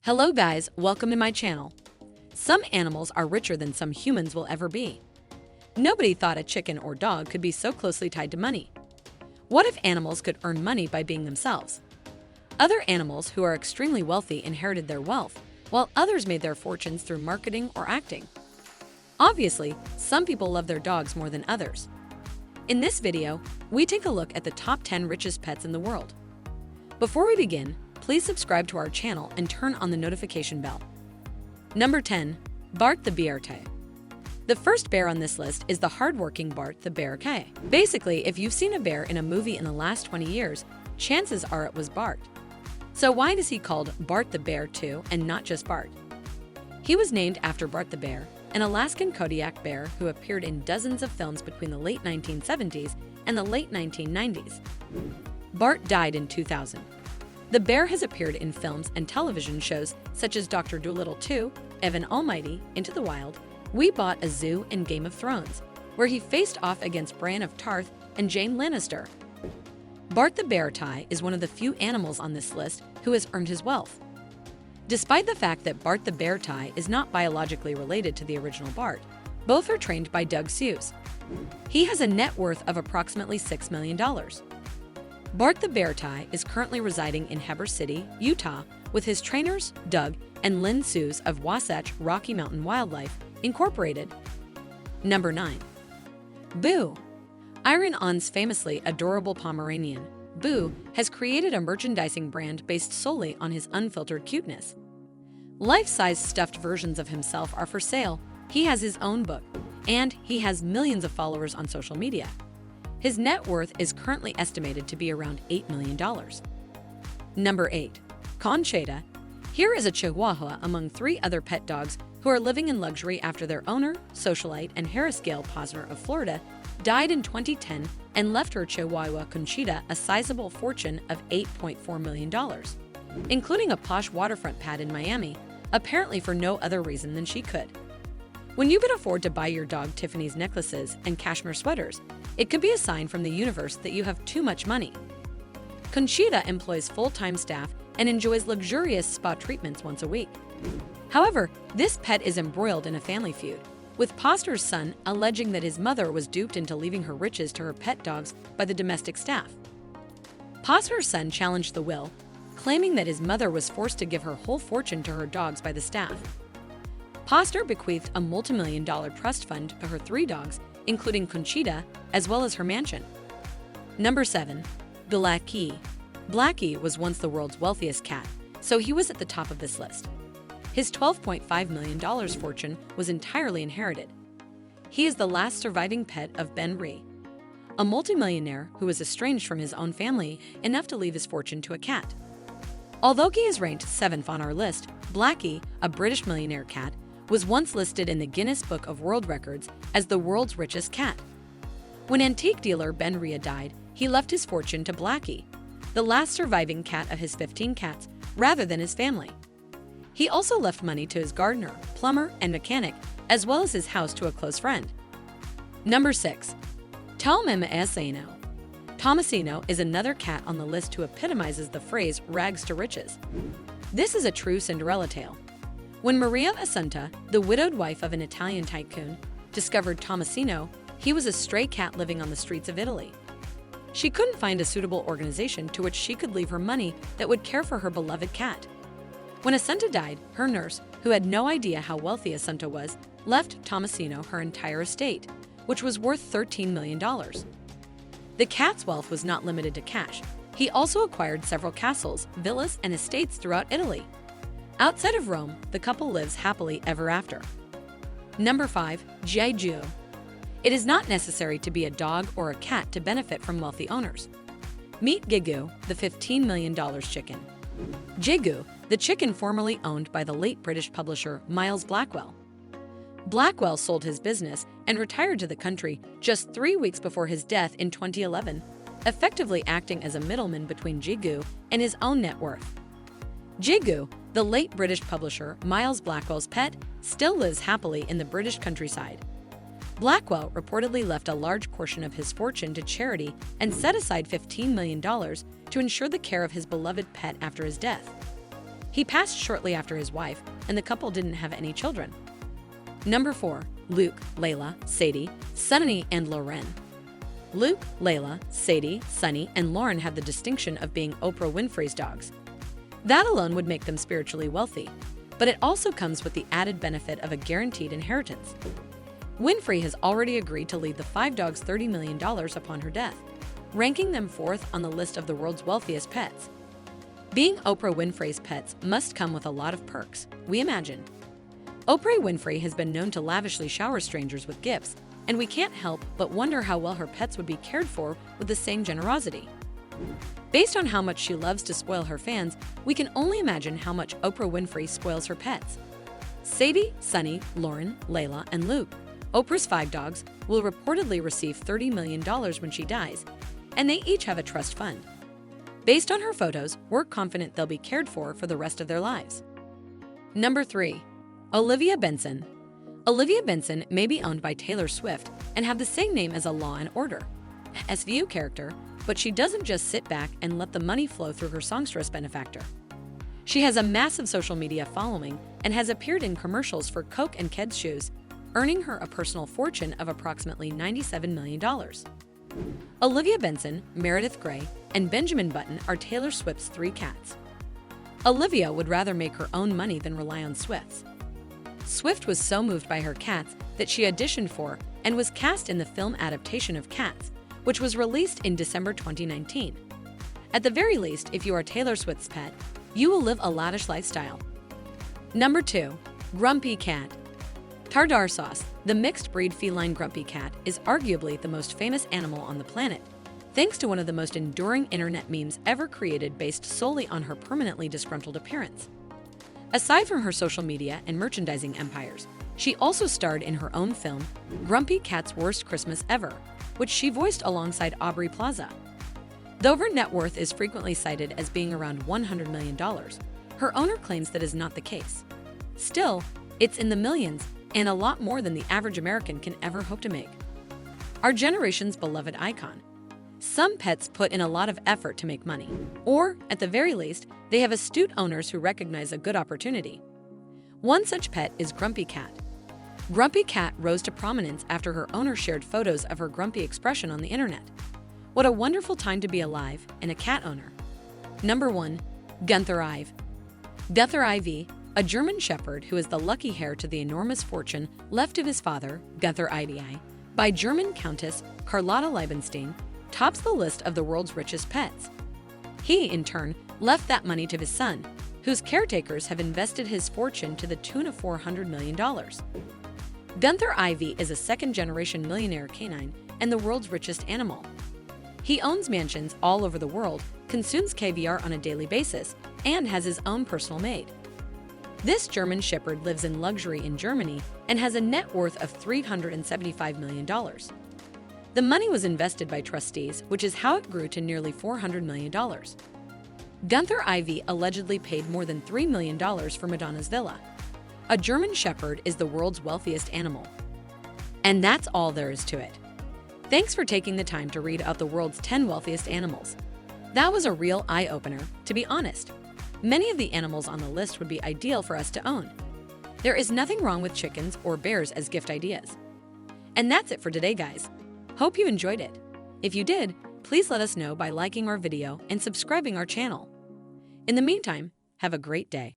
Hello guys, welcome to my channel. Some animals are richer than some humans will ever be. Nobody thought a chicken or dog could be so closely tied to money. What if animals could earn money by being themselves? Other animals who are extremely wealthy inherited their wealth, while others made their fortunes through marketing or acting. Obviously, some people love their dogs more than others. In this video, we take a look at the top 10 richest pets in the world. Before we begin, please subscribe to our channel and turn on the notification bell. Number 10. Bart the Bear. The first bear on this list is the hardworking Bart the Bear. Basically, if you've seen a bear in a movie in the last 20 years, chances are it was Bart. So why is he called Bart the Bear too, and not just Bart? He was named after Bart the Bear, an Alaskan Kodiak bear who appeared in dozens of films between the late 1970s and the late 1990s. Bart died in 2000. The bear has appeared in films and television shows such as Dr. Dolittle 2, Evan Almighty, Into the Wild, We Bought a Zoo, and Game of Thrones, where he faced off against Bran of Tarth and Jaime Lannister. Bart the Bear is one of the few animals on this list who has earned his wealth. Despite the fact that Bart the Bear is not biologically related to the original Bart, both are trained by Doug Seuss. He has a net worth of approximately $6 million. Bart the Bear is currently residing in Heber City, Utah, with his trainers, Doug and Lynn Seuss of Wasatch Rocky Mountain Wildlife, Incorporated. Number 9. Boo. Iron On's famously adorable Pomeranian, Boo has created a merchandising brand based solely on his unfiltered cuteness. Life-size stuffed versions of himself are for sale, he has his own book, and he has millions of followers on social media. His net worth is currently estimated to be around $8 million. Number 8. Conchita. Here is a Chihuahua among 3 other pet dogs who are living in luxury after their owner, socialite, and Harris-Gale Posner of Florida died in 2010 and left her Chihuahua Conchita a sizable fortune of $8.4 million, including a posh waterfront pad in Miami, apparently for no other reason than she could. When you can afford to buy your dog Tiffany's necklaces and cashmere sweaters, it could be a sign from the universe that you have too much money. Conchita employs full-time staff and enjoys luxurious spa treatments once a week. However, this pet is embroiled in a family feud, with Posner's son alleging that his mother was duped into leaving her riches to her pet dogs by the domestic staff. Posner's son challenged the will, claiming that his mother was forced to give her whole fortune to her dogs by the staff. Posner bequeathed a multi-million-dollar trust fund to her 3 dogs, including Conchita, as well as her mansion. Number 7. Blackie. Blackie was once the world's wealthiest cat, so he was at the top of this list. His $12.5 million fortune was entirely inherited. He is the last surviving pet of Ben Ree, a multimillionaire who was estranged from his own family enough to leave his fortune to a cat. Although he is ranked 7th on our list, Blackie, a British millionaire cat, was once listed in the Guinness Book of World Records as the world's richest cat. When antique dealer Ben Ree died, he left his fortune to Blackie, the last surviving cat of his 15 cats, rather than his family. He also left money to his gardener, plumber, and mechanic, as well as his house to a close friend. Number 6. Tomasino. Tomasino is another cat on the list who epitomizes the phrase rags to riches. This is a true Cinderella tale. When Maria Assunta, the widowed wife of an Italian tycoon, discovered Tomasino, he was a stray cat living on the streets of Italy. She couldn't find a suitable organization to which she could leave her money that would care for her beloved cat. When Assunta died, her nurse, who had no idea how wealthy Assunta was, left Tomasino her entire estate, which was worth $13 million. The cat's wealth was not limited to cash. He also acquired several castles, villas, and estates throughout Italy. Outside of Rome, the couple lives happily ever after. Number 5. Jeju. It is not necessary to be a dog or a cat to benefit from wealthy owners. Meet Gigu, the $15 million chicken. Gigu, the chicken formerly owned by the late British publisher Miles Blackwell. Blackwell sold his business and retired to the country just 3 weeks before his death in 2011, effectively acting as a middleman between Gigu and his own net worth. Gigu, the late British publisher Miles Blackwell's pet, still lives happily in the British countryside. Blackwell reportedly left a large portion of his fortune to charity and set aside $15 million to ensure the care of his beloved pet after his death. He passed shortly after his wife, and the couple didn't have any children. Number 4. Luke, Layla, Sadie, Sunny, and Lauren. Luke, Layla, Sadie, Sunny, and Lauren have the distinction of being Oprah Winfrey's dogs. That alone would make them spiritually wealthy, but it also comes with the added benefit of a guaranteed inheritance. Winfrey has already agreed to leave the 5 dogs $30 million upon her death, ranking them 4th on the list of the world's wealthiest pets. Being Oprah Winfrey's pets must come with a lot of perks, we imagine. Oprah Winfrey has been known to lavishly shower strangers with gifts, and we can't help but wonder how well her pets would be cared for with the same generosity. Based on how much she loves to spoil her fans, we can only imagine how much Oprah Winfrey spoils her pets. Sadie, Sunny, Lauren, Layla, and Luke, Oprah's 5 dogs, will reportedly receive $30 million when she dies, and they each have a trust fund. Based on her photos, we're confident they'll be cared for the rest of their lives. Number 3. Olivia Benson. Olivia Benson may be owned by Taylor Swift and have the same name as a Law & Order SVU character, but she doesn't just sit back and let the money flow through her songstress benefactor. She has a massive social media following and has appeared in commercials for Coke and Keds shoes, earning her a personal fortune of approximately $97 million. Olivia Benson, Meredith Grey, and Benjamin Button are Taylor Swift's 3 cats. Olivia would rather make her own money than rely on Swift's. Swift was so moved by her cats that she auditioned for and was cast in the film adaptation of Cats, which was released in December 2019. At the very least, if you are Taylor Swift's pet, you will live a lavish lifestyle. Number 2. Grumpy Cat. Tartar sauce, the mixed-breed feline grumpy cat, is arguably the most famous animal on the planet, thanks to one of the most enduring internet memes ever created based solely on her permanently disgruntled appearance. Aside from her social media and merchandising empires, she also starred in her own film, Grumpy Cat's Worst Christmas Ever, which she voiced alongside Aubrey Plaza. Though her net worth is frequently cited as being around $100 million, her owner claims that is not the case. Still, it's in the millions, and a lot more than the average American can ever hope to make. Our generation's beloved icon. Some pets put in a lot of effort to make money, or, at the very least, they have astute owners who recognize a good opportunity. One such pet is Grumpy Cat. Grumpy Cat rose to prominence after her owner shared photos of her grumpy expression on the internet. What a wonderful time to be alive and a cat owner. Number 1. Gunther Ive. Gunther Ive, a German shepherd who is the lucky heir to the enormous fortune left to his father, Gunther Ive, by German Countess Carlotta Liebenstein, tops the list of the world's richest pets. He, in turn, left that money to his son, whose caretakers have invested his fortune to the tune of $400 million. Gunther Ive is a second-generation millionaire canine and the world's richest animal. He owns mansions all over the world, consumes caviar on a daily basis, and has his own personal maid. This German shepherd lives in luxury in Germany and has a net worth of $375 million. The money was invested by trustees, which is how it grew to nearly $400 million. Gunther Ive allegedly paid more than $3 million for Madonna's villa. A German shepherd is the world's wealthiest animal. And that's all there is to it. Thanks for taking the time to read out the world's 10 wealthiest animals. That was a real eye-opener, to be honest. Many of the animals on the list would be ideal for us to own. There is nothing wrong with chickens or bears as gift ideas. And that's it for today, guys. Hope you enjoyed it. If you did, please let us know by liking our video and subscribing our channel. In the meantime, have a great day.